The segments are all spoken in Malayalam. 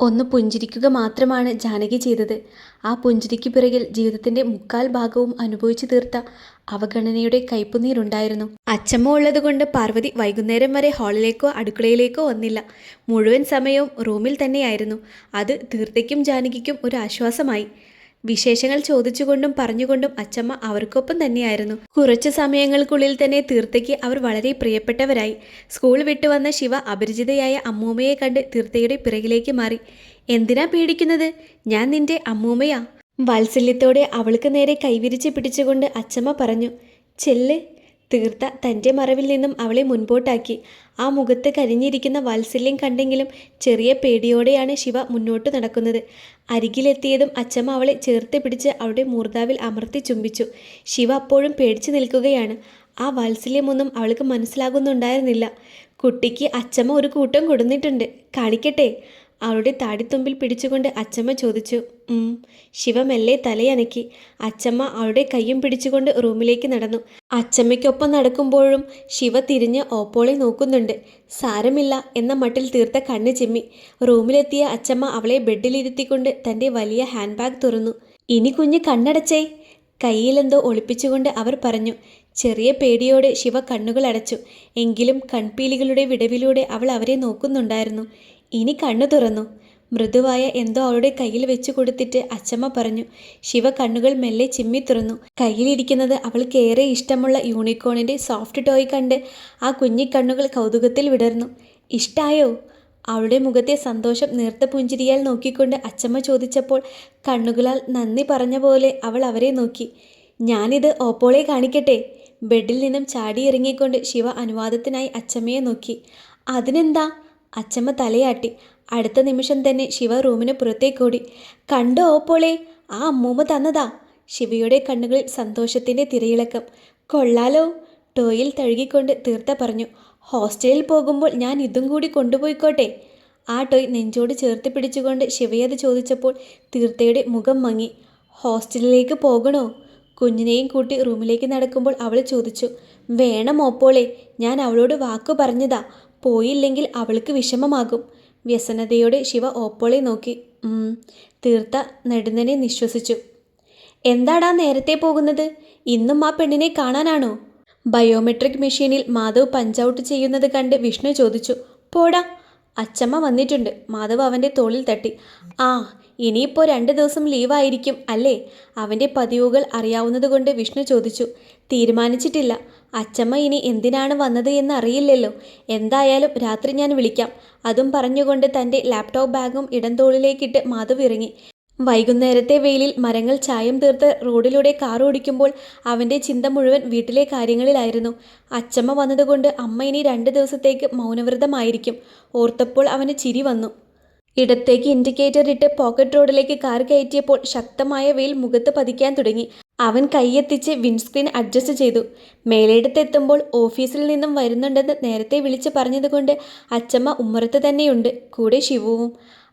ഒന്ന് പുഞ്ചിരിക്കുക മാത്രമാണ് ജാനകി ചെയ്തത്. ആ പുഞ്ചിരിക്ക് പിറകിൽ ജീവിതത്തിൻ്റെ മുക്കാൽ ഭാഗവും അനുഭവിച്ചു തീർത്ത അവഗണനയുടെ കയ്പുനീരുണ്ടായിരുന്നു. അച്ചമ്മ ഉള്ളതുകൊണ്ട് പാർവതി വൈകുന്നേരം വരെ ഹാളിലേക്കോ അടുക്കളയിലേക്കോ വന്നില്ല. മുഴുവൻ സമയവും റൂമിൽ തന്നെയായിരുന്നു. അത് തീർത്തയ്ക്കും ജാനകിക്കും ഒരു ആശ്വാസമായി. വിശേഷങ്ങൾ ചോദിച്ചുകൊണ്ടും പറഞ്ഞുകൊണ്ടും അച്ചമ്മ അവർക്കൊപ്പം തന്നെയായിരുന്നു. കുറച്ചു സമയങ്ങൾക്കുള്ളിൽ തന്നെ തീർത്തയ്ക്ക് അവർ വളരെ പ്രിയപ്പെട്ടവരായി. സ്കൂൾ വിട്ടുവന്ന ശിവ അപരിചിതയായ അമ്മൂമ്മയെ കണ്ട് തീർത്തയുടെ പിറകിലേക്ക് മാറി. എന്തിനാ പേടിക്കുന്നത്? ഞാൻ നിന്റെ അമ്മൂമ്മയാ. വാത്സല്യത്തോടെ അവൾക്ക് നേരെ കൈവിരിച്ച് പിടിച്ചുകൊണ്ട് അച്ചമ്മ പറഞ്ഞു. ചെല്ല്. തീർത്ത തൻ്റെ മറവിൽ നിന്നും അവളെ മുൻപോട്ടാക്കി. ആ മുഖത്ത് കരിഞ്ഞിരിക്കുന്ന വാത്സല്യം കണ്ടെങ്കിലും ചെറിയ പേടിയോടെയാണ് ശിവ മുന്നോട്ട് നടക്കുന്നത്. അരികിലെത്തിയതും അച്ചമ്മ അവളെ ചേർത്ത് പിടിച്ച് അവളുടെ മൂർധാവിൽ അമർത്തി ചുംബിച്ചു. ശിവ അപ്പോഴും പേടിച്ചു നിൽക്കുകയാണ്. ആ വാത്സല്യമൊന്നും അവൾക്ക് മനസ്സിലാകുന്നുണ്ടായിരുന്നില്ല. കുട്ടിക്ക് അച്ചമ്മ ഒരു കൂട്ടം കൊടുത്തിട്ടുണ്ട്, കാണിക്കട്ടെ? അവളുടെ താടിത്തുമ്പിൽ പിടിച്ചുകൊണ്ട് അച്ചമ്മ ചോദിച്ചു. ശിവ മെല്ലെ തലയനക്കി. അച്ചമ്മ അവളുടെ കയ്യും പിടിച്ചുകൊണ്ട് റൂമിലേക്ക് നടന്നു. അച്ചമ്മയ്ക്കൊപ്പം നടക്കുമ്പോഴും ശിവ തിരിഞ്ഞ് ഓപ്പോളെ നോക്കുന്നുണ്ട്. സാരമില്ല എന്ന മട്ടിൽ തീർത്ത കണ്ണ് ചിമ്മി. റൂമിലെത്തിയ അച്ചമ്മ അവളെ ബെഡിലിരുത്തിക്കൊണ്ട് തൻ്റെ വലിയ ഹാൻഡ് ബാഗ് തുറന്നു. ഇനി കുഞ്ഞ് കണ്ണടച്ചേ, കയ്യിലെന്തോ ഒളിപ്പിച്ചുകൊണ്ട് അവർ പറഞ്ഞു. ചെറിയ പേടിയോടെ ശിവ കണ്ണുകൾ അടച്ചു. എങ്കിലും കൺപീലികളുടെ വിടവിലൂടെ അവൾ അവരെ നോക്കുന്നുണ്ടായിരുന്നു. ഇനി കണ്ണു തുറന്നു. മൃദുവായ എന്തോ അവളുടെ കയ്യിൽ വെച്ചു കൊടുത്തിട്ട് അച്ചമ്മ പറഞ്ഞു. ശിവ കണ്ണുകൾ മെല്ലെ ചിമ്മി തുറന്നു. കയ്യിലിരിക്കുന്നത് അവൾക്ക് ഏറെ ഇഷ്ടമുള്ള യൂണിക്കോണിൻ്റെ സോഫ്റ്റ് ടോയ് കണ്ട് ആ കുഞ്ഞിക്കണ്ണുകൾ കൗതുകത്തിൽ വിടർന്നു. ഇഷ്ടായോ? അവളുടെ മുഖത്തെ സന്തോഷം നേർത്ത പുഞ്ചിരിയാൽ നോക്കിക്കൊണ്ട് അച്ചമ്മ ചോദിച്ചപ്പോൾ കണ്ണുകളാൽ നന്ദി പറഞ്ഞ പോലെ അവൾ അവരെ നോക്കി. ഞാനിത് ഓപ്പോളെ കാണിക്കട്ടെ? ബെഡിൽ നിന്നും ചാടിയിറങ്ങിക്കൊണ്ട് ശിവ അനുവാദത്തിനായി അച്ചമ്മയെ നോക്കി. അതിനെന്താ? അച്ചമ്മ തലയാട്ടി. അടുത്ത നിമിഷം തന്നെ ശിവ റൂമിന് പുറത്തേക്കോടി. കണ്ടോ ഓപ്പോളെ, ആ അമ്മൂമ്മ തന്നതാ. ശിവയുടെ കണ്ണുകളിൽ സന്തോഷത്തിൻ്റെ തിരയിളക്കം. കൊള്ളാലോ, ടോയിൽ തഴുകിക്കൊണ്ട് തീർത്ത പറഞ്ഞു. ഹോസ്റ്റലിൽ പോകുമ്പോൾ ഞാൻ ഇതും കൂടി കൊണ്ടുപോയിക്കോട്ടെ? ആ ടോയ് നെഞ്ചോട് ചേർത്ത് പിടിച്ചുകൊണ്ട് ശിവയത് ചോദിച്ചപ്പോൾ തീർത്തയുടെ മുഖം മങ്ങി. ഹോസ്റ്റലിലേക്ക് പോകണോ? കുഞ്ഞിനെയും കൂട്ടി റൂമിലേക്ക് നടക്കുമ്പോൾ അവൾ ചോദിച്ചു. വേണം ഓപ്പോളെ, ഞാൻ അവളോട് വാക്കു പറഞ്ഞതാ. പോയില്ലെങ്കിൽ അവൾക്ക് വിഷമമാകും. വ്യസനതയോടെ ശിവ ഓപ്പോളെ നോക്കി. തീർത്ത നെടുന്നനെ നിശ്വസിച്ചു. എന്താടാ നേരത്തെ പോകുന്നത്? ഇന്നും ആ പെണ്ണിനെ കാണാനാണോ? ബയോമെട്രിക് മെഷീനിൽ മാധവ് പഞ്ച് ഔട്ട് ചെയ്യുന്നത് കണ്ട് വിഷ്ണു ചോദിച്ചു. പോടാ, അച്ചമ്മ വന്നിട്ടുണ്ട്. മാധവ് അവൻ്റെ തോളിൽ തട്ടി. ആ, ഇനിയിപ്പോൾ 2 ദിവസം ലീവായിരിക്കും അല്ലേ? അവൻ്റെ പതിവുകൾ അറിയാവുന്നതുകൊണ്ട് വിഷ്ണു ചോദിച്ചു. തീരുമാനിച്ചിട്ടില്ല. അച്ചമ്മ ഇനി എന്തിനാണ് വന്നത് എന്ന് അറിയില്ലല്ലോ. എന്തായാലും രാത്രി ഞാൻ വിളിക്കാം. അതും പറഞ്ഞുകൊണ്ട് തൻ്റെ ലാപ്ടോപ്പ് ബാഗും ഇടംതോളിലേക്കിട്ട് മാധവ് ഇറങ്ങി. വൈകുന്നേരത്തെ വെയിലിൽ മരങ്ങൾ ചായം തീർത്ത് റോഡിലൂടെ കാർ ഓടിക്കുമ്പോൾ അവൻ്റെ ചിന്ത മുഴുവൻ വീട്ടിലെ കാര്യങ്ങളിലായിരുന്നു. അച്ചമ്മ വന്നതുകൊണ്ട് അമ്മ ഇനി 2 ദിവസത്തേക്ക് മൗനവ്രതമായിരിക്കും. ഓർത്തപ്പോൾ അവന് ചിരി വന്നു. ഇടത്തേക്ക് ഇൻഡിക്കേറ്റർ ഇട്ട് പോക്കറ്റ് റോഡിലേക്ക് കാർ കയറ്റിയപ്പോൾ ശക്തമായ വെയിൽ മുഖത്ത് പതിക്കാൻ തുടങ്ങി. അവൻ കൈയെത്തിച്ച് വിൻഡ്സ്ക്രീൻ അഡ്ജസ്റ്റ് ചെയ്തു. മേലേടത്തെത്തുമ്പോൾ ഓഫീസിൽ നിന്നും വരുന്നുണ്ടെന്ന് നേരത്തെ വിളിച്ച് പറഞ്ഞതുകൊണ്ട് അച്ചമ്മ ഉമ്മറത്ത് തന്നെയുണ്ട്, കൂടെ ശിവുവും.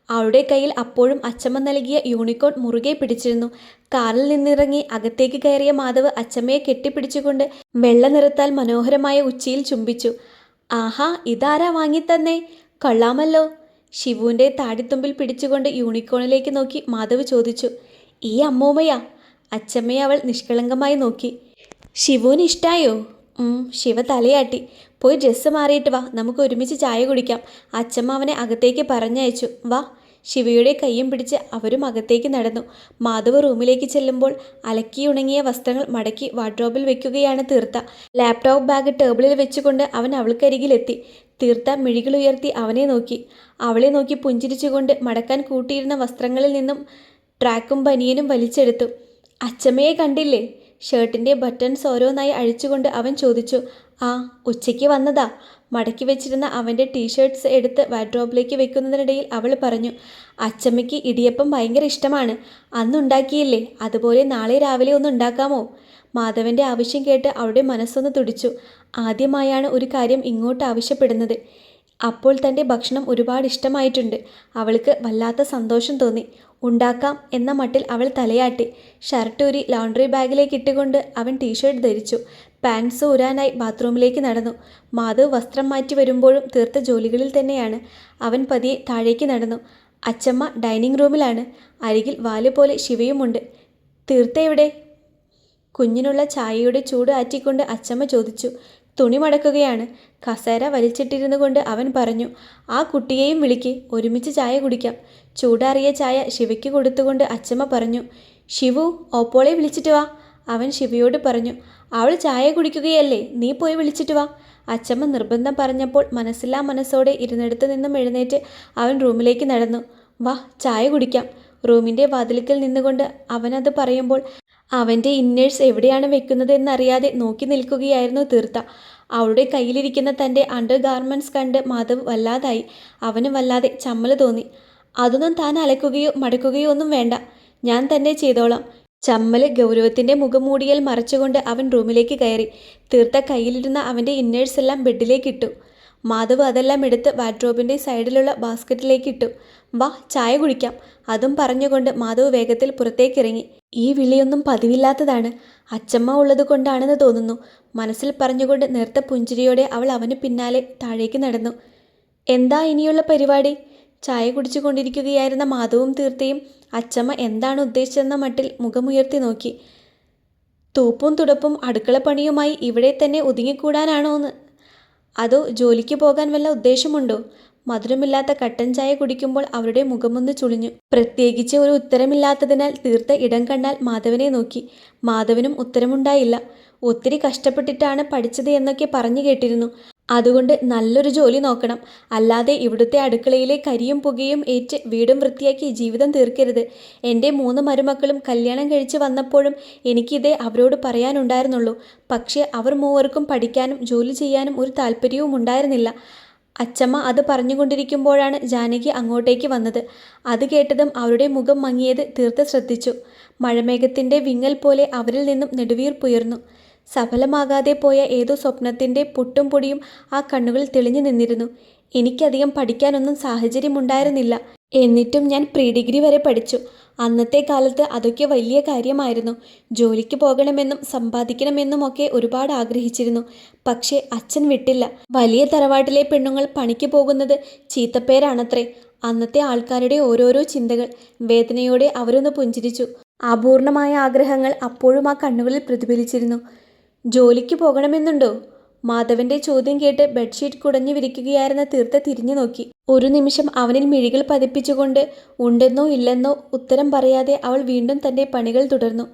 അവളുടെ കയ്യിൽ അപ്പോഴും അച്ചമ്മ നൽകിയ യൂണിക്കോൺ മുറുകെ പിടിച്ചിരുന്നു. കാറിൽ നിന്നിറങ്ങി അകത്തേക്ക് കയറിയ മാധവ് അച്ചമ്മയെ കെട്ടിപ്പിടിച്ചുകൊണ്ട് വെള്ള നിറത്താൽ മനോഹരമായ ഉച്ചിയിൽ ചുംബിച്ചു. ആഹാ, ഇതാരാ വാങ്ങിത്തന്നേ? കൊള്ളാമല്ലോ. ശിവുവിൻ്റെ താടിത്തുമ്പിൽ പിടിച്ചുകൊണ്ട് യൂണിക്കോണിലേക്ക് നോക്കി മാധവ് ചോദിച്ചു. ഈ അമ്മൂമ്മയാ. അച്ചമ്മയെ അവൾ നിഷ്കളങ്കമായി നോക്കി. ശിവുവിന് ഇഷ്ടായോ? ശിവ തലയാട്ടി. പോയി ഡ്രസ്സ് മാറിയിട്ട് വാ, നമുക്ക് ഒരുമിച്ച് ചായ കുടിക്കാം. അച്ചമ്മ അവനെ അകത്തേക്ക് പറഞ്ഞയച്ചു. വാ. ശിവയുടെ കയ്യും പിടിച്ച് അവരും അകത്തേക്ക് നടന്നു. മാധവ് റൂമിലേക്ക് ചെല്ലുമ്പോൾ അലക്കിയുണങ്ങിയ വസ്ത്രങ്ങൾ മടക്കി വാർഡ്രോബിൽ വെക്കുകയാണ് തീർത്ത. ലാപ്ടോപ്പ് ബാഗ് ടേബിളിൽ വെച്ചുകൊണ്ട് അവൻ അവൾക്കരികിലെത്തി. തീർത്ത മിഴികളുയർത്തി അവനെ നോക്കി. അവളെ നോക്കി പുഞ്ചിരിച്ചുകൊണ്ട് മടക്കാൻ കൂട്ടിയിരുന്ന വസ്ത്രങ്ങളിൽ നിന്നും ട്രാക്കും ബനിയനും വലിച്ചെടുത്തു. അച്ചമ്മയെ കണ്ടില്ലേ? ഷർട്ടിൻ്റെ ബട്ടൺസ് ഓരോന്നായി അഴിച്ചുകൊണ്ട് അവൻ ചോദിച്ചു. ആ, ഉച്ചയ്ക്ക് വന്നതാ. മടക്കി വെച്ചിരുന്ന അവൻ്റെ ടീഷർട്ട്സ് എടുത്ത് വാർഡ്രോബിലേക്ക് വെക്കുന്നതിനിടയിൽ അവൾ പറഞ്ഞു. അച്ചമ്മയ്ക്ക് ഇടിയപ്പം ഭയങ്കര ഇഷ്ടമാണ്. അന്നുണ്ടാക്കിയില്ലേ? അതുപോലെ നാളെ രാവിലെ ഒന്ന് ഉണ്ടാക്കാമോ? മാധവൻ്റെ ആവശ്യം കേട്ട് അവളുടെ മനസ്സൊന്ന് തുടിച്ചു. ആദ്യമായാണ് ഒരു കാര്യം ഇങ്ങോട്ട് ആവശ്യപ്പെടുന്നത്. അപ്പോൾ തൻ്റെ ഭക്ഷണം ഒരുപാട് ഇഷ്ടമായിട്ടുണ്ട്. അവൾക്ക് വല്ലാത്ത സന്തോഷം തോന്നി. ഉണ്ടാക്കാം എന്ന മട്ടിൽ അവൾ തലയാട്ടി. ഷർട്ടൂരി ലോണ്ടറി ബാഗിലേക്ക് ഇട്ടുകൊണ്ട് അവൻ ടീഷർട്ട് ധരിച്ചു. പാൻസ് ഊരാനായി ബാത്റൂമിലേക്ക് നടന്നു. മാധവ് വസ്ത്രം മാറ്റി വരുമ്പോഴും തീർത്ത ജോലികളിൽ തന്നെയാണ്. അവൻ പതിയെ താഴേക്ക് നടന്നു. അച്ചമ്മ ഡൈനിങ് റൂമിലാണ്. അരികിൽ വാല് പോലെ ശിവയുമുണ്ട്. തീർത്ത എവിടെ? കുഞ്ഞിനുള്ള ചായയുടെ ചൂട് ആറ്റിക്കൊണ്ട് അച്ചമ്മ ചോദിച്ചു. തുണി മടക്കുകയാണ്. കസേര വലിച്ചിട്ടിരുന്നു കൊണ്ട് അവൻ പറഞ്ഞു. ആ കുട്ടിയെയും വിളിക്ക്, ഒരുമിച്ച് ചായ കുടിക്കാം. ചൂടാറിയ ചായ ശിവയ്ക്ക് കൊടുത്തുകൊണ്ട് അച്ചമ്മ പറഞ്ഞു. ശിവു, ഓപ്പോളെ വിളിച്ചിട്ട് വാ. അവൻ ശിവയോട് പറഞ്ഞു. അവൾ ചായ കുടിക്കുകയല്ലേ, നീ പോയി വിളിച്ചിട്ട് വാ. അച്ചമ്മ നിർബന്ധം പറഞ്ഞപ്പോൾ മനസ്സില്ലാ മനസ്സോടെ ഇരുന്നിടത്തു നിന്നും എഴുന്നേറ്റ് അവൻ റൂമിലേക്ക് നടന്നു. വാ, ചായ കുടിക്കാം. റൂമിൻ്റെ വാതിൽക്കൽ നിന്നുകൊണ്ട് അവനത് പറയുമ്പോൾ അവൻ്റെ ഇന്നേഴ്സ് എവിടെയാണ് വെക്കുന്നത് എന്നറിയാതെ നോക്കി നിൽക്കുകയായിരുന്നു തീർത്ത. അവളുടെ കയ്യിലിരിക്കുന്ന തൻ്റെ അണ്ടർ ഗാർമെൻറ്റ്സ് കണ്ട് മാധവ് വല്ലാതായി. അവന് വല്ലാതെ ചമ്മല് തോന്നി. അതൊന്നും താൻ അലക്കുകയോ മടക്കുകയോ ഒന്നും വേണ്ട, ഞാൻ തന്നെ ചെയ്തോളാം. ചമ്മല് ഗൗരവത്തിൻ്റെ മുഖംമൂടിയാൽ മറച്ചുകൊണ്ട് അവൻ റൂമിലേക്ക് കയറി. തീർത്ത കയ്യിലിരുന്ന അവൻ്റെ ഇന്നേഴ്സ് എല്ലാം ബെഡിലേക്കിട്ടു. മാധവ് അതെല്ലാം എടുത്ത് വാർഡ്രോബിൻ്റെ സൈഡിലുള്ള ബാസ്ക്കറ്റിലേക്ക് ഇട്ടു. വാ, ചായ കുടിക്കാം. അതും പറഞ്ഞുകൊണ്ട് മാധവ് വേഗത്തിൽ പുറത്തേക്കിറങ്ങി. ഈ വിളിയൊന്നും പതിവില്ലാത്തതാണ്. അച്ചമ്മ ഉള്ളത് കൊണ്ടാണെന്ന് തോന്നുന്നു, മനസ്സിൽ പറഞ്ഞുകൊണ്ട് നേർത്ത പുഞ്ചിരിയോടെ അവൾ അവന് പിന്നാലെ താഴേക്ക് നടന്നു. എന്താ ഇനിയുള്ള പരിപാടി? ചായ കുടിച്ചു കൊണ്ടിരിക്കുകയായിരുന്ന മാധവും തീർത്തയും അച്ചമ്മ എന്താണ് ഉദ്ദേശിച്ചതെന്ന മട്ടിൽ മുഖമുയർത്തി നോക്കി. തൂപ്പും തുടപ്പും അടുക്കളപ്പണിയുമായി ഇവിടെ തന്നെ ഒതുങ്ങിക്കൂടാനാണോന്ന്? അതോ ജോലിക്ക് പോകാൻ വല്ല ഉദ്ദേശമുണ്ടോ? മധുരമില്ലാത്ത കട്ടൻ ചായ കുടിക്കുമ്പോൾ അവരുടെ മുഖമൊന്ന് ചുളിഞ്ഞു. പ്രത്യേകിച്ച് ഒരു ഉത്തരമില്ലാത്തതിനാൽ തീർത്ത ഇടം കണ്ടാൽ മാധവനെ നോക്കി. മാധവനും ഉത്തരമുണ്ടായില്ല. ഒത്തിരി കഷ്ടപ്പെട്ടിട്ടാണ് പഠിച്ചത് എന്നൊക്കെ പറഞ്ഞു കേട്ടിരുന്നു. അതുകൊണ്ട് നല്ലൊരു ജോലി നോക്കണം. അല്ലാതെ ഇവിടുത്തെ അടുക്കളയിലെ കരിയും പുകയും ഏറ്റ് വീടും വൃത്തിയാക്കി ജീവിതം തീർക്കരുത്. എൻ്റെ 3 മരുമക്കളും കല്യാണം കഴിച്ച് വന്നപ്പോഴും എനിക്കിതേ അവരോട് പറയാനുണ്ടായിരുന്നുള്ളൂ. പക്ഷേ അവർ മൂവർക്കും പഠിക്കാനും ജോലി ചെയ്യാനും ഒരു താല്പര്യവും ഉണ്ടായിരുന്നില്ല. അച്ചമ്മ അത് പറഞ്ഞുകൊണ്ടിരിക്കുമ്പോഴാണ് ജാനകി അങ്ങോട്ടേക്ക് വന്നത്. അത് കേട്ടതും അവരുടെ മുഖം മങ്ങിയത് തീർത്ത ശ്രദ്ധിച്ചു. മഴമേഘത്തിൻ്റെ വിങ്ങൽ പോലെ അവരിൽ നിന്നും നെടുവീർപ്പുയർന്നു. സഫലമാകാതെ പോയ ഏതോ സ്വപ്നത്തിൻ്റെ പൊട്ടും പൊടിയും ആ കണ്ണുകളിൽ തെളിഞ്ഞു നിന്നിരുന്നു. എനിക്കധികം പഠിക്കാനൊന്നും സാഹചര്യമുണ്ടായിരുന്നില്ല. എന്നിട്ടും ഞാൻ പ്രീ ഡിഗ്രി വരെ പഠിച്ചു. അന്നത്തെ കാലത്ത് അതൊക്കെ വലിയ കാര്യമായിരുന്നു. ജോലിക്ക് പോകണമെന്നും സമ്പാദിക്കണമെന്നുമൊക്കെ ഒരുപാട് ആഗ്രഹിച്ചിരുന്നു. പക്ഷേ അച്ഛൻ വിട്ടില്ല. വലിയ തറവാട്ടിലെ പെണ്ണുങ്ങൾ പണിക്ക് പോകുന്നത് ചീത്തപ്പേരാണത്രേ. അന്നത്തെ ആൾക്കാരുടെ ഓരോരോ ചിന്തകൾ. വേദനയോടെ അവരൊന്ന് പുഞ്ചിരിച്ചു. അപൂർണമായ ആഗ്രഹങ്ങൾ അപ്പോഴും ആ കണ്ണുകളിൽ പ്രതിഫലിച്ചിരുന്നു. ജോലിക്ക് പോകണമെന്നുണ്ടോ? മാധവന്റെ ചോദ്യം കേട്ട് ബെഡ്ഷീറ്റ് കുടഞ്ഞു വിരിക്കുകയായിരുന്ന തീർത്ത തിരിഞ്ഞു നോക്കി. ഒരു നിമിഷം അവനിൽ മിഴികൾ പതിപ്പിച്ചുകൊണ്ട് ഉണ്ടെന്നോ ഇല്ലെന്നോ ഉത്തരം പറയാതെ അവൾ വീണ്ടും തൻ്റെ പണികൾ തുടർന്നു.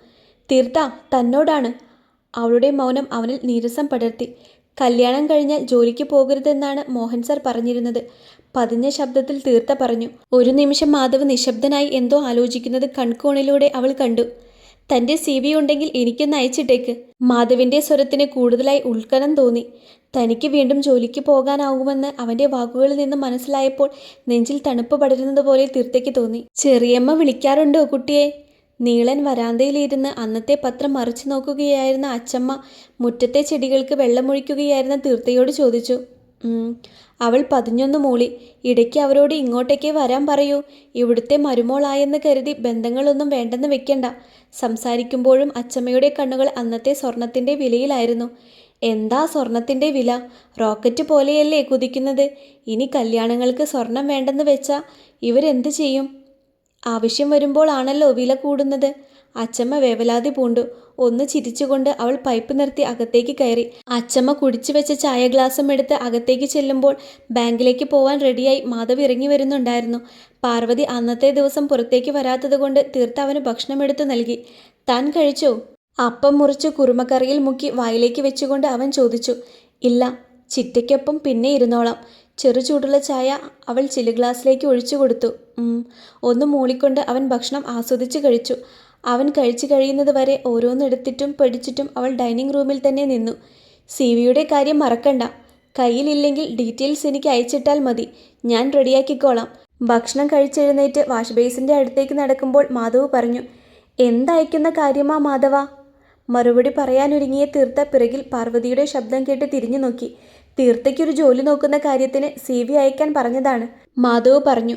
തീർത്ത, തന്നോടാണ്. അവളുടെ മൗനം അവനിൽ നീരസം പടർത്തി. കല്യാണം കഴിഞ്ഞാൽ ജോലിക്ക് പോകരുതെന്നാണ് മോഹൻ സാർ പറഞ്ഞിരുന്നത്. പതിഞ്ഞ ശബ്ദത്തിൽ തീർത്ത പറഞ്ഞു. ഒരു നിമിഷം മാധവ് നിശബ്ദനായി എന്തോ ആലോചിക്കുന്നത് കൺകോണിലൂടെ അവൾ കണ്ടു. തൻ്റെ CV ഉണ്ടെങ്കിൽ എനിക്കൊന്ന് അയച്ചിട്ടേക്ക്. മാധവിൻ്റെ സ്വരത്തിന് കൂടുതലായി ഉത്കണ്ഠ തോന്നി. തനിക്ക് വീണ്ടും ജോലിക്ക് പോകാനാവുമെന്ന് അവൻ്റെ വാക്കുകളിൽ നിന്ന് മനസ്സിലായപ്പോൾ നെഞ്ചിൽ തണുപ്പ് പടരുന്നത് പോലെ തീർത്തയ്ക്ക് തോന്നി. ചെറിയമ്മ വിളിക്കാറുണ്ടോ കുട്ടിയെ? നീളൻ വരാന്തയിലിരുന്ന് അന്നത്തെ പത്രം മറിച്ചു നോക്കുകയായിരുന്ന അച്ചമ്മ മുറ്റത്തെ ചെടികൾക്ക് വെള്ളമൊഴിക്കുകയായിരുന്ന തീർത്തയോട് ചോദിച്ചു. അവൾ പതിഞ്ഞൊന്ന് മൂളി. ഇടയ്ക്ക് അവരോട് ഇങ്ങോട്ടേക്ക് വരാൻ പറയൂ. ഇവിടുത്തെ മരുമോളായെന്ന് കരുതി ബന്ധങ്ങളൊന്നും വേണ്ടെന്ന് വെക്കണ്ട. സംസാരിക്കുമ്പോഴും അച്ചമ്മയുടെ കണ്ണുകൾ അന്നത്തെ സ്വർണത്തിൻ്റെ വിലയിലായിരുന്നു. എന്താ സ്വർണത്തിൻ്റെ വില? റോക്കറ്റ് പോലെയല്ലേ കുതിക്കുന്നത്. ഇനി കല്യാണങ്ങൾക്ക് സ്വർണം വേണ്ടെന്ന് വെച്ചാൽ ഇവരെന്ത് ചെയ്യും? ആവശ്യം വരുമ്പോൾ ആണല്ലോ വില കൂടുന്നത്. അച്ചമ്മ വേവലാതി പൂണ്ടു. ഒന്ന് ചിരിച്ചുകൊണ്ട് അവൾ പൈപ്പ് നിർത്തി അകത്തേക്ക് കയറി. അച്ചമ്മ കുടിച്ചു വെച്ച ചായ ഗ്ലാസും എടുത്ത് അകത്തേക്ക് ചെല്ലുമ്പോൾ ബാങ്കിലേക്ക് പോവാൻ റെഡിയായി മാധവ് ഇറങ്ങി വരുന്നുണ്ടായിരുന്നു. പാർവതി അന്നത്തെ ദിവസം പുറത്തേക്ക് വരാത്തത് കൊണ്ട് തീർത്ത അവന് ഭക്ഷണം എടുത്തു നൽകി. താൻ കഴിച്ചോ? അപ്പം മുറിച്ച് കുറുമക്കറിയിൽ മുക്കി വായിലേക്ക് വെച്ചുകൊണ്ട് അവൻ ചോദിച്ചു. ഇല്ല, ചിറ്റയ്ക്കൊപ്പം പിന്നെ ഇരുന്നോളാം. ചെറു ചൂടുള്ള ചായ അവൾ ചില്ല് ഗ്ലാസ്സിലേക്ക് ഒഴിച്ചു കൊടുത്തു. ഒന്ന് മൂളിക്കൊണ്ട് അവൻ ഭക്ഷണം ആസ്വദിച്ച് കഴിച്ചു. അവൻ കഴിച്ചു കഴിയുന്നത് വരെ ഓരോന്നെടുത്തിട്ടും പഠിച്ചിട്ടും അവൾ ഡൈനിങ് റൂമിൽ തന്നെ നിന്നു. CVയുടെ കാര്യം മറക്കണ്ട. കയ്യിലില്ലെങ്കിൽ ഡീറ്റെയിൽസ് എനിക്ക് അയച്ചിട്ടാൽ മതി. ഞാൻ റെഡിയാക്കിക്കോളാം. ഭക്ഷണം കഴിച്ചെഴുന്നേറ്റ് വാഷ് ബേസിൻ്റെ അടുത്തേക്ക് നടക്കുമ്പോൾ മാധവ് പറഞ്ഞു. എന്തയക്കുന്ന കാര്യമാ മാധവ? മറുപടി പറയാനൊരുങ്ങിയ തീർത്ത പിറകിൽ പാർവതിയുടെ ശബ്ദം കേട്ട് തിരിഞ്ഞു നോക്കി. തീർത്തയ്ക്കൊരു ജോലി നോക്കുന്ന കാര്യത്തിന് CV അയക്കാൻ പറഞ്ഞതാണ്, മാധവ് പറഞ്ഞു.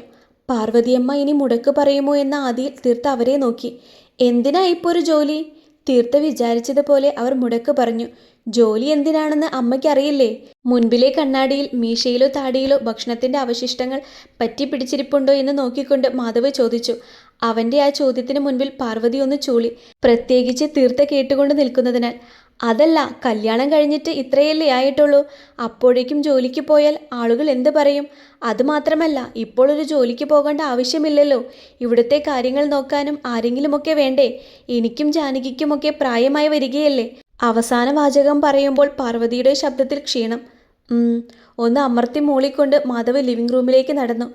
പാർവതിയമ്മ ഇനി മുടക്ക് പറയുമോ എന്ന ആദിയിൽ തീർത്ത അവരെ നോക്കി. എന്തിനാ ഇപ്പോൾ ഒരു ജോലി? തീർത്ത വിചാരിച്ചതുപോലെ അവർ മുടക്ക് പറഞ്ഞു. ജോലി എന്തിനാണെന്ന് അമ്മയ്ക്കറിയില്ലേ? മുൻപിലെ കണ്ണാടിയിൽ മീശയിലോ താടിയിലോ ഭക്ഷണത്തിന്റെ അവശിഷ്ടങ്ങൾ പറ്റിപ്പിടിച്ചിരിപ്പുണ്ടോ എന്ന് നോക്കിക്കൊണ്ട് മാധവ് ചോദിച്ചു. അവന്റെ ആ ചോദ്യത്തിന് മുൻപിൽ പാർവതി ഒന്ന് ചൂളി, പ്രത്യേകിച്ച് തീർത്ത കേട്ടുകൊണ്ട് നിൽക്കുന്നതിനാൽ. അതല്ല, കല്യാണം കഴിഞ്ഞിട്ട് ഇത്രയല്ലേ ആയിട്ടുള്ളൂ. അപ്പോഴേക്കും ജോലിക്ക് പോയാൽ ആളുകൾ എന്ത് പറയും? അതുമാത്രമല്ല, ഇപ്പോൾ ഒരു ജോലിക്ക് പോകേണ്ട ആവശ്യമില്ലല്ലോ. ഇവിടുത്തെ കാര്യങ്ങൾ നോക്കാനും ആരെങ്കിലുമൊക്കെ വേണ്ടേ? എനിക്കും ജാനകിക്കുമൊക്കെ പ്രായമായി വരികയല്ലേ. അവസാന വാചകം പറയുമ്പോൾ പാർവതിയുടെ ശബ്ദത്തിൽ ക്ഷീണം. ഒന്ന് അമർത്തി മൂളിക്കൊണ്ട് മാധവ് ലിവിംഗ് റൂമിലേക്ക് നടന്നു.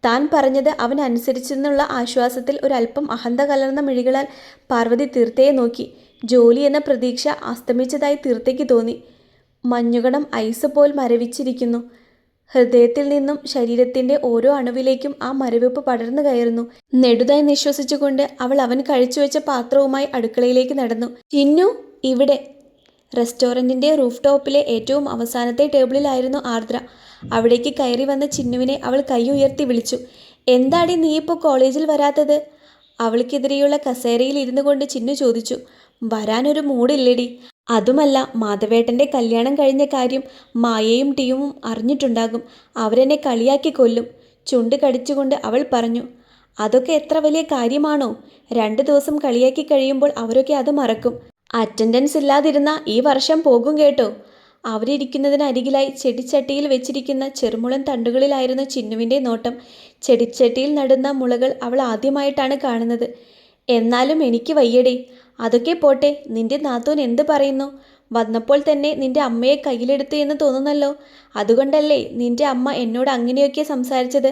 താൻ പറഞ്ഞത് അവൻ അനുസരിച്ചെന്നുള്ള ആശ്വാസത്തിൽ ഒരല്പം അഹന്ത കലർന്ന മിഴികളാൽ പാർവതി തീർത്തയെ നോക്കി. ജോലി എന്ന പ്രതീക്ഷ അസ്തമിച്ചതായി തീർത്തേക്ക് തോന്നി. മഞ്ഞുകണം ഐസ് പോൽ മരവിച്ചിരിക്കുന്നു. ഹൃദയത്തിൽ നിന്നും ശരീരത്തിന്റെ ഓരോ അണുവിലേക്കും ആ മരവിപ്പ് പടർന്നു കയറുന്നു. നെടുതായി നിശ്വസിച്ചുകൊണ്ട് അവൾ അവൻ കഴിച്ചുവെച്ച പാത്രവുമായി അടുക്കളയിലേക്ക് നടന്നു. ചിന്നു, ഇവിടെ. റെസ്റ്റോറൻറ്റിൻ്റെ റൂഫ് ടോപ്പിലെ ഏറ്റവും അവസാനത്തെ ടേബിളിലായിരുന്നു ആർദ്ര. അവിടേക്ക് കയറി വന്ന ചിന്നുവിനെ അവൾ കൈ ഉയർത്തി വിളിച്ചു. എന്താടി നീ ഇപ്പോൾ കോളേജിൽ വരാത്തത്? അവൾക്കെതിരെയുള്ള കസേരയിൽ ഇരുന്നു കൊണ്ട് ചിന്നു ചോദിച്ചു. വരാനൊരു മൂടില്ലടി. അതുമല്ല, മാധവേട്ടൻ്റെ കല്യാണം കഴിഞ്ഞ കാര്യം മായയും ടിയുവും അറിഞ്ഞിട്ടുണ്ടാകും. അവരെന്നെ കളിയാക്കി കൊല്ലും. ചുണ്ട് കടിച്ചുകൊണ്ട് അവൾ പറഞ്ഞു. അതൊക്കെ എത്ര വലിയ കാര്യമാണോ? 2 ദിവസം കളിയാക്കി കഴിയുമ്പോൾ അവരൊക്കെ അത് മറക്കും. അറ്റൻഡൻസ് ഇല്ലാതിരുന്ന ഈ വർഷം പോകും കേട്ടോ. അവരിയ്ക്കുന്നതിനരികിലായി ചെടിച്ചട്ടിയിൽ വെച്ചിരിക്കുന്ന ചെറുമുളൻ തണ്ടുകളിലായിരുന്നു ചിന്നുവിൻ്റെ നോട്ടം. ചെടിച്ചട്ടിയിൽ നടുന്ന മുളകൾ അവൾ ആദ്യമായിട്ടാണ് കാണുന്നത്. എന്നാലും എനിക്ക് വയ്യടേ. അതൊക്കെ പോട്ടെ, നിന്റെ നാത്തൂൻ എന്ത് പറയുന്നു? വന്നപ്പോൾ തന്നെ നിന്റെ അമ്മയെ കയ്യിലെടുത്തു എന്ന് തോന്നുന്നല്ലോ. അതുകൊണ്ടല്ലേ നിന്റെ അമ്മ എന്നോട് അങ്ങനെയൊക്കെ സംസാരിച്ചത്?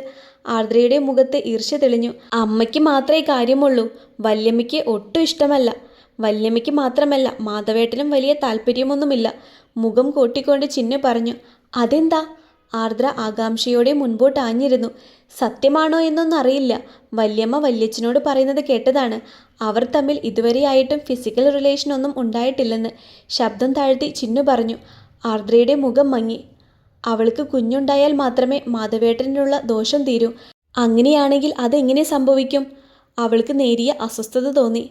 ആർദ്രയുടെ മുഖത്ത് ഈർഷ്യ തെളിഞ്ഞു. അമ്മയ്ക്ക് മാത്രമേ കാര്യമുള്ളൂ. വല്യമ്മയ്ക്ക് ഒട്ടും ഇഷ്ടമല്ല. വല്യമ്മയ്ക്ക് മാത്രമല്ല, മാധവേട്ടനും വലിയ താല്പര്യമൊന്നുമില്ല. മുഖം കൂട്ടിക്കൊണ്ട് ചിന്നു പറഞ്ഞു. അതെന്താ? ആർദ്ര ആകാംക്ഷയോടെ മുൻപോട്ട് ആഞ്ഞിരുന്നു. സത്യമാണോ എന്നൊന്നറിയില്ല. വല്യമ്മ വല്യച്ഛനോട് പറയുന്നത് കേട്ടതാണ്. അവർ തമ്മിൽ ഇതുവരെയായിട്ടും ഫിസിക്കൽ റിലേഷൻ ഒന്നും ഉണ്ടായിട്ടില്ലെന്ന് ശബ്ദം താഴ്ത്തി ചിന്നു പറഞ്ഞു. ആർദ്രയുടെ മുഖം മങ്ങി. അവൾക്ക് കുഞ്ഞുണ്ടായാൽ മാത്രമേ മാധവേട്ടനുള്ള ദോഷം തീരൂ. അങ്ങനെയാണെങ്കിൽ അതെങ്ങനെ സംഭവിക്കും? അവൾക്ക് നേരിയ അസ്വസ്ഥത തോന്നി.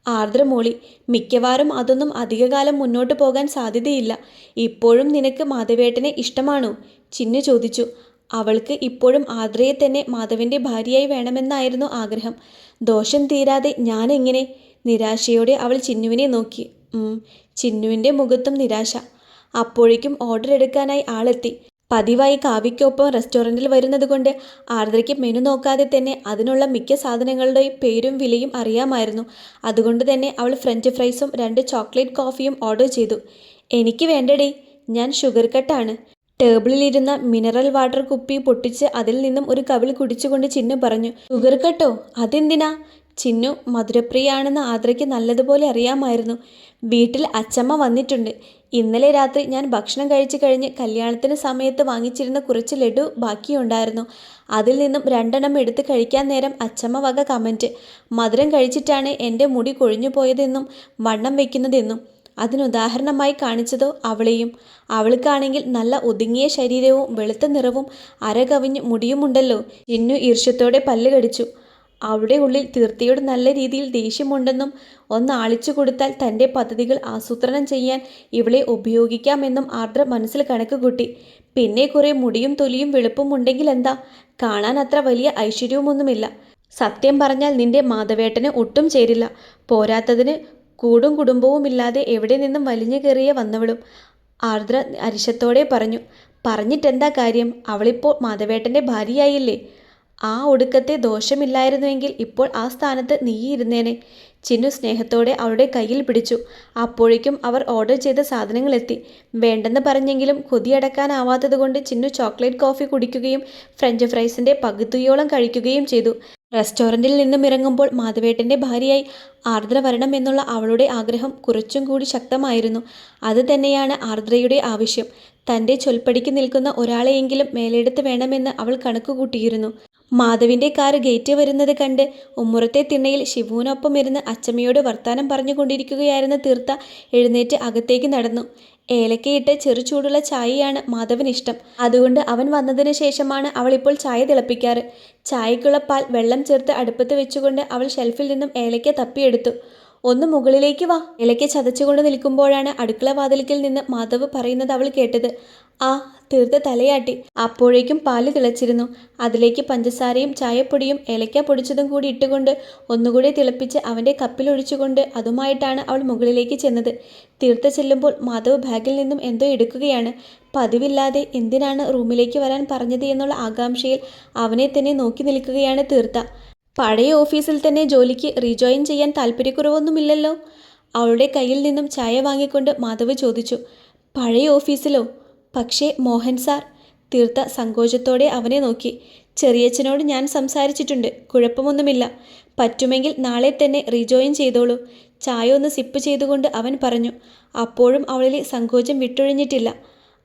ആർദ്ര മോളി, മിക്കവാറും അതൊന്നും അധികകാലം മുന്നോട്ട് പോകാൻ സാധ്യതയില്ല. ഇപ്പോഴും നിനക്ക് മാധവേട്ടനെ ഇഷ്ടമാണോ? ചിന്നു ചോദിച്ചു. അവൾക്ക് ഇപ്പോഴും ആർദ്രയെ തന്നെ മാധവന്റെ ഭാര്യയായി വേണമെന്നായിരുന്നു ആഗ്രഹം. ദോഷം തീരാതെ ഞാനെങ്ങനെ? നിരാശയോടെ അവൾ ചിന്നുവിനെ നോക്കി. ചിന്നുവിൻ്റെ മുഖത്തും നിരാശ. അപ്പോഴേക്കും ഓർഡർ എടുക്കാനായി ആളെത്തി. പതിവായി കാവ്യയ്ക്കൊപ്പം റെസ്റ്റോറൻറ്റിൽ വരുന്നത് കൊണ്ട് ആർദ്രയ്ക്ക് മെനു നോക്കാതെ തന്നെ അതിനുള്ള മിക്ക സാധനങ്ങളുടെയും പേരും വിലയും അറിയാമായിരുന്നു. അതുകൊണ്ട് തന്നെ അവൾ ഫ്രഞ്ച് ഫ്രൈസും 2 ചോക്ലേറ്റ് കോഫിയും ഓർഡർ ചെയ്തു. എനിക്ക് വേണ്ടടേ, ഞാൻ ഷുഗർ കട്ടാണ്. ടേബിളിലിരുന്ന മിനറൽ വാട്ടർ കുപ്പി പൊട്ടിച്ച് അതിൽ നിന്നും ഒരു കവിൾ കുടിച്ചുകൊണ്ട് ചിന്നു പറഞ്ഞു. ഷുഗർ കട്ടോ? അതെന്തിനാ? ചിന്നു മധുരപ്രിയാണെന്ന് ആർദ്രയ്ക്ക് നല്ലതുപോലെ അറിയാമായിരുന്നു. വീട്ടിൽ അച്ചമ്മ വന്നിട്ടുണ്ട്. ഇന്നലെ രാത്രി ഞാൻ ഭക്ഷണം കഴിച്ചു കഴിഞ്ഞ് കല്യാണത്തിന് സമയത്ത് വാങ്ങിച്ചിരുന്ന കുറച്ച് ലഡു ബാക്കിയുണ്ടായിരുന്നു. അതിൽ നിന്നും 2 എണ്ണം എടുത്ത് കഴിക്കാൻ നേരം അച്ചമ്മ വക കമൻറ്റ്. മധുരം കഴിച്ചിട്ടാണ് എൻ്റെ മുടി കൊഴിഞ്ഞു പോയതെന്നും വണ്ണം വെക്കുന്നതെന്നും. അതിനുദാഹരണമായി കാണിച്ചതോ അവളെയും. അവൾക്കാണെങ്കിൽ നല്ല ഒതുങ്ങിയ ശരീരവും വെളുത്ത നിറവും അരകവിഞ്ഞ് മുടിയുമുണ്ടല്ലോ. ചിന്നു ഈർഷ്യത്തോടെ പല്ല് കടിച്ചു. അവളുടെ ഉള്ളിൽ തീർത്തയോട് നല്ല രീതിയിൽ ദേഷ്യമുണ്ടെന്നും ഒന്നാളിച്ചു കൊടുത്താൽ തൻ്റെ പദ്ധതികൾ ആസൂത്രണം ചെയ്യാൻ ഇവളെ ഉപയോഗിക്കാമെന്നും ആർദ്ര മനസ്സിൽ കണക്ക് കൂട്ടി. പിന്നെ കുറേ മുടിയും തൊലിയും വെളുപ്പും ഉണ്ടെങ്കിൽ എന്താ? കാണാൻ അത്ര വലിയ ഐശ്വര്യവുമൊന്നുമില്ല. സത്യം പറഞ്ഞാൽ നിന്റെ മാധവേട്ടന് ഒട്ടും ചേരില്ല. പോരാത്തതിന് കൂടും കുടുംബവുമില്ലാതെ എവിടെ നിന്നും വലിഞ്ഞു കയറിയ വന്നവളും. ആർദ്ര അരിശത്തോടെ പറഞ്ഞു. പറഞ്ഞിട്ടെന്താ കാര്യം? അവളിപ്പോൾ മാധവേട്ടൻ്റെ ഭാര്യയായില്ലേ? ആ ഒടുക്കത്തെ ദോഷമില്ലായിരുന്നുവെങ്കിൽ ഇപ്പോൾ ആ സ്ഥാനത്ത് നീയിരുന്നേനെ. ചിന്നു സ്നേഹത്തോടെ അവളുടെ കയ്യിൽ പിടിച്ചു. അപ്പോഴേക്കും അവർ ഓർഡർ ചെയ്ത സാധനങ്ങളെത്തി. വേണ്ടെന്ന് പറഞ്ഞെങ്കിലും കൊതിയടക്കാനാവാത്തതുകൊണ്ട് ചിന്നു ചോക്ലേറ്റ് കോഫി കുടിക്കുകയും ഫ്രഞ്ച് ഫ്രൈസിൻ്റെ പകുതിയോളം കഴിക്കുകയും ചെയ്തു. റെസ്റ്റോറൻറ്റിൽ നിന്നും ഇറങ്ങുമ്പോൾ മാധവേട്ടൻ്റെ ഭാര്യയായി ആർദ്ര വരണമെന്നുള്ള അവളുടെ ആഗ്രഹം കുറച്ചും കൂടി ശക്തമായിരുന്നു. അത് തന്നെയാണ് ആർദ്രയുടെ ആവശ്യം. തൻ്റെ ചൊൽപ്പടിക്ക് നിൽക്കുന്ന ഒരാളെയെങ്കിലും മേലെടുത്ത് വേണമെന്ന് അവൾ കണക്കുകൂട്ടിയിരുന്നു. മാധവിൻ്റെ കാർ ഗേറ്റ് വരുന്നത് കണ്ട് ഉമ്മുറത്തെ തിണ്ണയിൽ ശിവുവിനൊപ്പം ഇരുന്ന് അച്ചമ്മയോട് വർത്താനം പറഞ്ഞുകൊണ്ടിരിക്കുകയായിരുന്ന തീർത്ത എഴുന്നേറ്റ് അകത്തേക്ക് നടന്നു. ഏലക്കയിട്ട് ചെറു ചൂടുള്ള ചായയാണ് മാധവന് ഇഷ്ടം. അതുകൊണ്ട് അവൻ വന്നതിന് ശേഷമാണ് അവൾ ഇപ്പോൾ ചായ തിളപ്പിക്കാറ്. ചായക്കുള്ള പാൽ വെള്ളം ചേർത്ത് അടുപ്പത്ത് വെച്ചുകൊണ്ട് അവൾ ഷെൽഫിൽ നിന്നും ഏലക്ക തപ്പിയെടുത്തു. ഒന്ന് മുകളിലേക്ക് വാ. ഇലയ്ക്ക് ചതച്ചുകൊണ്ട് നിൽക്കുമ്പോഴാണ് അടുക്കള വാതിൽക്കൽ നിന്ന് മാധവ് പറയുന്നത് അവൾ കേട്ടത്. ആ തീർത്ത തലയാട്ടി. അപ്പോഴേക്കും പാല് തിളച്ചിരുന്നു. അതിലേക്ക് പഞ്ചസാരയും ചായപ്പൊടിയും ഏലക്ക പൊടിച്ചതും കൂടി ഇട്ടുകൊണ്ട് ഒന്നുകൂടി തിളപ്പിച്ച് അവൻ്റെ കപ്പിലൊഴിച്ചുകൊണ്ട് അതുമായിട്ടാണ് അവൾ മുകളിലേക്ക് ചെന്നത്. തീർത്ത ചെല്ലുമ്പോൾ മാധവ് ബാഗിൽ നിന്നും എന്തോ എടുക്കുകയാണ്. പതിവില്ലാതെ എന്തിനാണ് റൂമിലേക്ക് വരാൻ പറഞ്ഞത് എന്നുള്ള ആകാംക്ഷയിൽ അവനെ തന്നെ നോക്കി നിൽക്കുകയാണ് തീർത്ത. പഴയ ഓഫീസിൽ തന്നെ ജോലിക്ക് റീജോയിൻ ചെയ്യാൻ താല്പര്യക്കുറവൊന്നുമില്ലല്ലോ? അവളുടെ കയ്യിൽ നിന്നും ചായ വാങ്ങിക്കൊണ്ട് മാധവ് ചോദിച്ചു. പഴയ ഓഫീസിലോ? പക്ഷേ മോഹൻ സാർ. തീർത്ത സങ്കോചത്തോടെ അവനെ നോക്കി. ചെറിയച്ഛനോട് ഞാൻ സംസാരിച്ചിട്ടുണ്ട്, കുഴപ്പമൊന്നുമില്ല. പറ്റുമെങ്കിൽ നാളെ തന്നെ റീജോയിൻ ചെയ്തോളൂ. ചായ ഒന്ന് സിപ്പ് ചെയ്തുകൊണ്ട് അവൻ പറഞ്ഞു. അപ്പോഴും അവളിലെ സങ്കോചം വിട്ടൊഴിഞ്ഞിട്ടില്ല.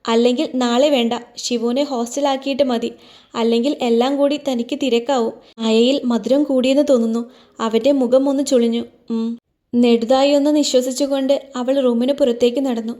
അല്ലെങ്കിൽ നാളെ വേണ്ട, ശിവുവിനെ ഹോസ്റ്റലാക്കിയിട്ട് മതി. അല്ലെങ്കിൽ എല്ലാം കൂടി തനിക്ക് തിരക്കാവും. അയയിൽ മധുരം കൂടിയെന്ന് തോന്നുന്നു. അവൻ്റെ മുഖം ഒന്ന് ചുളിഞ്ഞു. നെടുതായി ഒന്ന് നിശ്വസിച്ചുകൊണ്ട് അവൾ റൂമിന് പുറത്തേക്ക് നടന്നു.